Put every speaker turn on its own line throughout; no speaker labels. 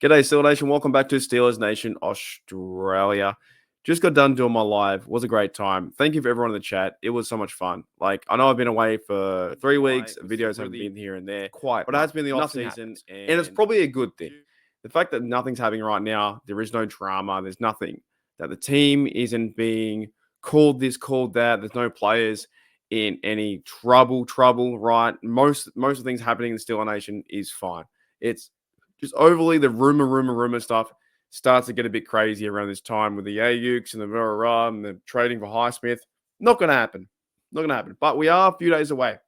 G'day, Steeler Nation. Welcome back to Steelers Nation Australia. Just got done doing my live. Was a great time. Thank you for everyone in the chat. It was so much fun. I know I've been away for 3 weeks. Videos haven't been here and there.
Quiet,
But it has been the off season, and it's probably a good thing. The fact that nothing's happening right now, there is no drama. There's nothing that the team isn't being called this, called that. There's no players in any trouble. Right? Most of the things happening in the Steeler Nation is fine. It's just overly the rumor stuff starts to get a bit crazy around this time with the Ayukes and the rah and the trading for Highsmith. Not going to happen. But we are a few days away.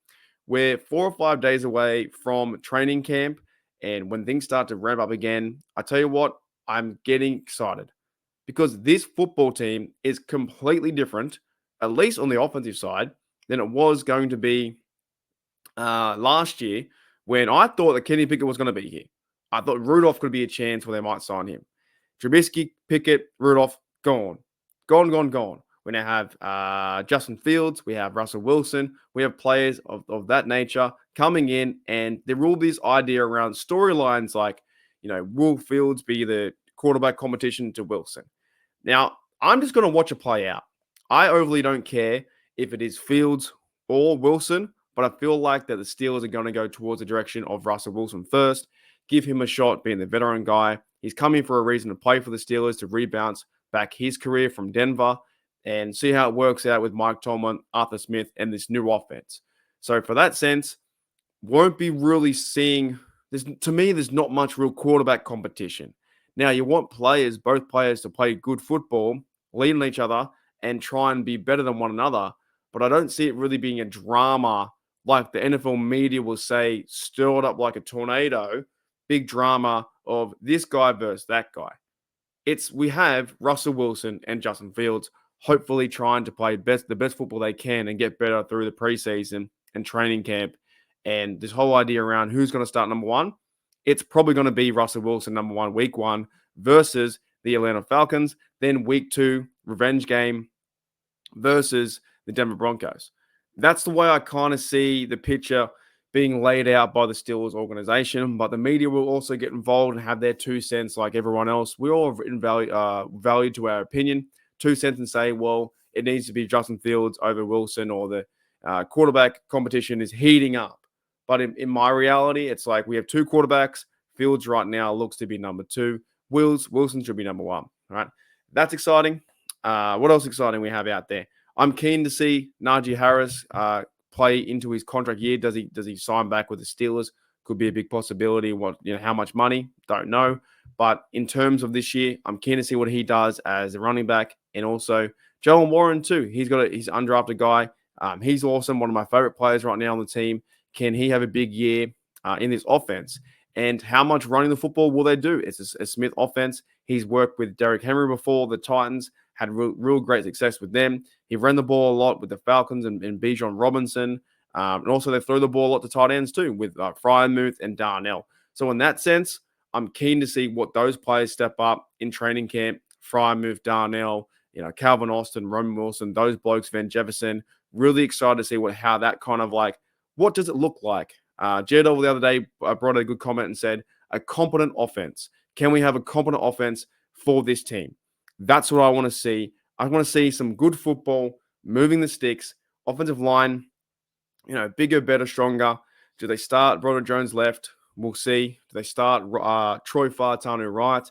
We're 4 or 5 days away from training camp. And when things start to ramp up again, I tell you what, I'm getting excited because this football team is completely different, at least on the offensive side, than it was going to be last year when I thought that Kenny Pickett was going to be here. I thought Rudolph could be a chance where they might sign him. Trubisky, Pickett, Rudolph, gone. We now have Justin Fields. We have Russell Wilson. We have players of that nature coming in, and there will be this idea around storylines like, will Fields be the quarterback competition to Wilson? Now, I'm just going to watch it play out. I overly don't care if it is Fields or Wilson, but I feel like that the Steelers are going to go towards the direction of Russell Wilson first. Give him a shot being the veteran guy. He's coming for a reason to play for the Steelers to rebound back his career from Denver and see how it works out with Mike Tomlin, Arthur Smith, and this new offense. So for that sense, won't be really seeing – to me, there's not much real quarterback competition. Now, you want both players to play good football, lead on each other, and try and be better than one another. But I don't see it really being a drama like the NFL media will say, stirred up like a tornado. Big drama of this guy versus that guy. We have Russell Wilson and Justin Fields hopefully trying to play the best football they can and get better through the preseason and training camp. And this whole idea around who's going to start number one, it's probably going to be Russell Wilson number one week 1 versus the Atlanta Falcons. Then week 2, revenge game versus the Denver Broncos. That's the way I kind of see the picture being laid out by the Steelers organization, but the media will also get involved and have their 2 cents like everyone else. We all have value to our opinion, 2 cents, and say, well, it needs to be Justin Fields over Wilson, or the quarterback competition is heating up. But in my reality, it's like we have 2 quarterbacks. Fields right now looks to be number 2. Wilson should be number 1. All right, that's exciting. What else exciting we have out there? I'm keen to see Najee Harris play into his contract year. Does he sign back with the Steelers? Could be a big possibility. How much money? Don't know. But in terms of this year, I'm keen to see what he does as a running back, and also Jalen Warren too. He's undrafted guy. He's awesome. One of my favorite players right now on the team. Can he have a big year in this offense? And how much running the football will they do? It's a Smith offense. He's worked with Derrick Henry before. The Titans had real great success with them. He ran the ball a lot with the Falcons and Bijan Robinson. And also they throw the ball a lot to tight ends too with Freiermuth and Darnell. So in that sense, I'm keen to see what those players step up in training camp. Freiermuth, Darnell, Calvin Austin, Roman Wilson, those blokes, Van Jefferson. Really excited to see how that kind of what does it look like? Jed over the other day brought a good comment and said, a competent offense. Can we have a competent offense for this team? That's what I want to see. I want to see some good football, moving the sticks, offensive line, bigger, better, stronger. Do they start Broderick Jones left? We'll see. Do they start Troy Fautanu right?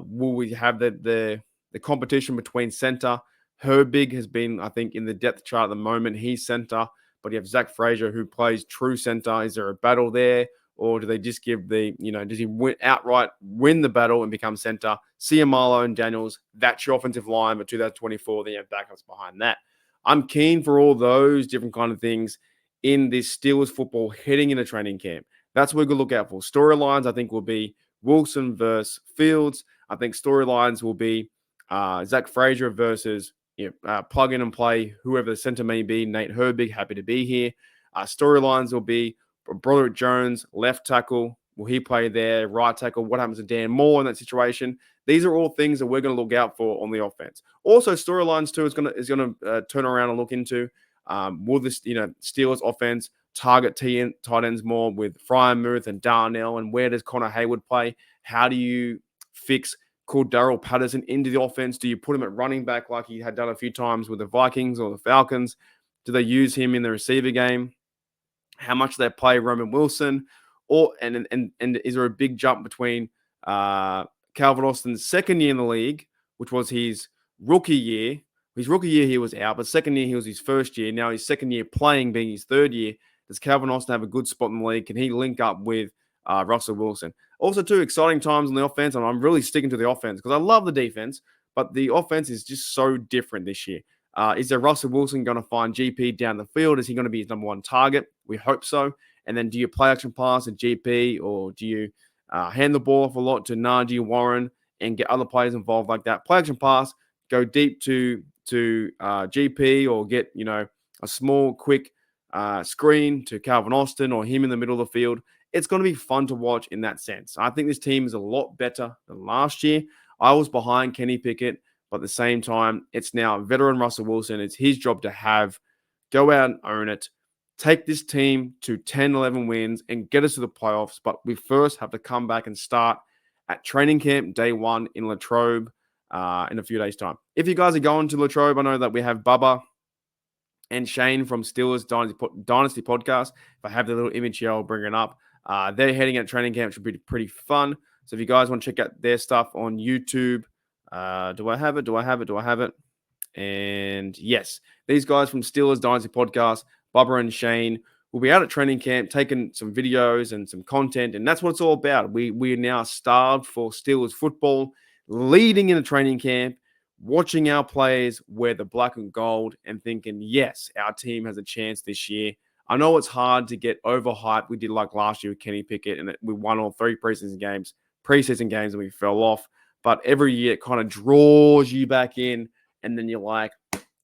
Will we have the competition between center? Herbig has been, I think, in the depth chart at the moment. He's center, but you have Zach Frazier who plays true center. Is there a battle there? Or do they just give does he outright win the battle and become center? Ciamalo and Daniels, that's your offensive line for 2024. Then you have backups behind that. I'm keen for all those different kind of things in this Steelers football heading into training camp. That's what we're going to look out for. Storylines, I think, will be Wilson versus Fields. I think storylines will be Zach Frazier versus plug in and play whoever the center may be. Nate Herbig, happy to be here. Storylines will be Broderick Jones, left tackle. Will he play there? Right tackle. What happens to Dan Moore in that situation? These are all things that we're going to look out for on the offense. Also, storylines too is going to turn around and look into. Will this Steelers offense target tight ends more with Freiermuth and Darnell, and where does Connor Hayward play? How do you fix Cordero Patterson into the offense? Do you put him at running back like he had done a few times with the Vikings or the Falcons? Do they use him in the receiver game? How much do they play Roman Wilson? Or and is there a big jump between Calvin Austin's second year in the league, which was his rookie year? His rookie year he was out, but second year he was his first year. Now his second year playing being his third year. Does Calvin Austin have a good spot in the league? Can he link up with Russell Wilson? Also, two exciting times on the offense, and I'm really sticking to the offense because I love the defense, but the offense is just so different this year. Is there Russell Wilson going to find GP down the field? Is he going to be his number one target? We hope so. And then do you play action pass at GP, or do you hand the ball off a lot to Najee Warren and get other players involved like that? Play action pass, go deep to GP, or get a small quick screen to Calvin Austin or him in the middle of the field. It's going to be fun to watch in that sense. I think this team is a lot better than last year. I was behind Kenny Pickett, but at the same time, it's now veteran Russell Wilson. It's his job to go out and own it, take this team to 10, 11 wins and get us to the playoffs. But we first have to come back and start at training camp day one in Latrobe in a few days' time. If you guys are going to Latrobe, I know that we have Bubba and Shane from Steelers Dynasty Podcast. If I have the little image here, I'll bring it up. They're heading at training camp, which should be pretty fun. So if you guys want to check out their stuff on YouTube, do I have it? And yes, these guys from Steelers Dynasty Podcast, Bubba and Shane, will be out at training camp, taking some videos and some content, and that's what it's all about. We are now starved for Steelers football, leading into training camp, watching our players wear the black and gold and thinking, yes, our team has a chance this year. I know it's hard to get overhyped. We did like last year with Kenny Pickett, and we won all 3 preseason games, and we fell off. But every year it kind of draws you back in, and then you're like,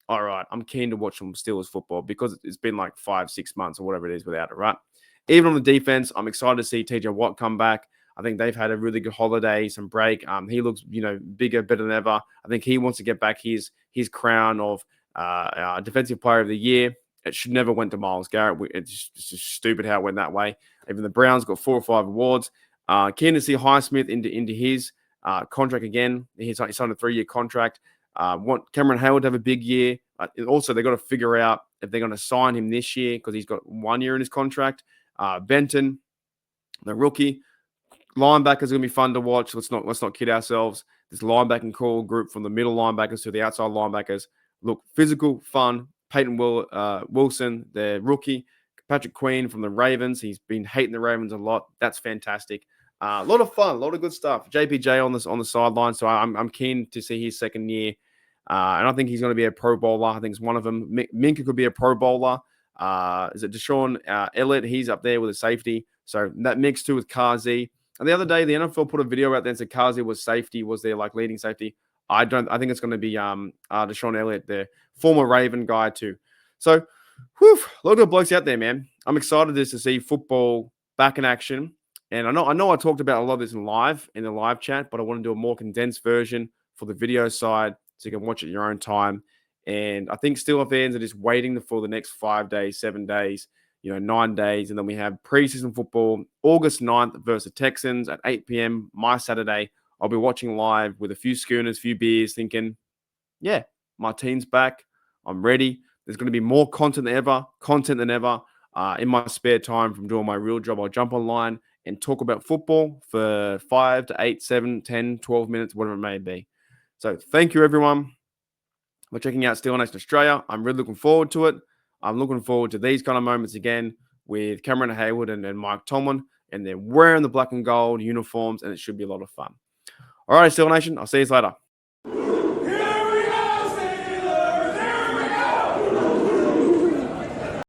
all right, I'm keen to watch some Steelers football because it's been like 5-6 months or whatever it is without it, right? Even on the defense, I'm excited to see TJ Watt come back. I think they've had a really good holiday, some break. He looks, bigger, better than ever. I think he wants to get back his crown of Defensive Player of the Year. It should never went to Myles Garrett. It's just stupid how it went that way. Even the Browns got 4 or 5 awards. Keen to see Highsmith into his contract again. He signed a 3-year contract. Want Cameron Hayward to have a big year. Also, they've got to figure out if they're going to sign him this year because he's got 1 year in his contract. Benton, the rookie. Linebackers are going to be fun to watch. Let's not kid ourselves. This linebacking core group from the middle linebackers to the outside linebackers look physical, fun. Peyton Wilson, the rookie. Patrick Queen from the Ravens. He's been hating the Ravens a lot. That's fantastic. A lot of fun, a lot of good stuff. JPJ on the sideline, so I'm keen to see his second year. And I think he's going to be a Pro Bowler. I think it's one of them. Minka could be a Pro Bowler. Is it Deshaun Elliott? He's up there with a safety. So that mixed too with Kazi. And the other day, the NFL put a video out there and said Kazi was their like leading safety. I think it's going to be Deshaun Elliott, the former Raven guy too. So, a lot of good blokes out there, man. I'm excited to see football back in action. And I know I talked about a lot of this in the live chat, but I want to do a more condensed version for the video side so you can watch it at your own time. And I think Steelers fans are just waiting for the next 5 days, 7 days, 9 days. And then we have preseason football, August 9th versus the Texans at 8 p.m. my Saturday. I'll be watching live with a few schooners, few beers, thinking, yeah, my team's back. I'm ready. There's going to be more content than ever. In my spare time from doing my real job, I'll jump online and talk about football for 5 to 8, 7, 10, 12 minutes, whatever it may be. So thank you, everyone, for checking out Steeler Nation Australia. I'm really looking forward to it. I'm looking forward to these kind of moments again with Cameron Hayward and Mike Tomlin, and they're wearing the black and gold uniforms, and it should be a lot of fun. All right, Steeler Nation, I'll see you later.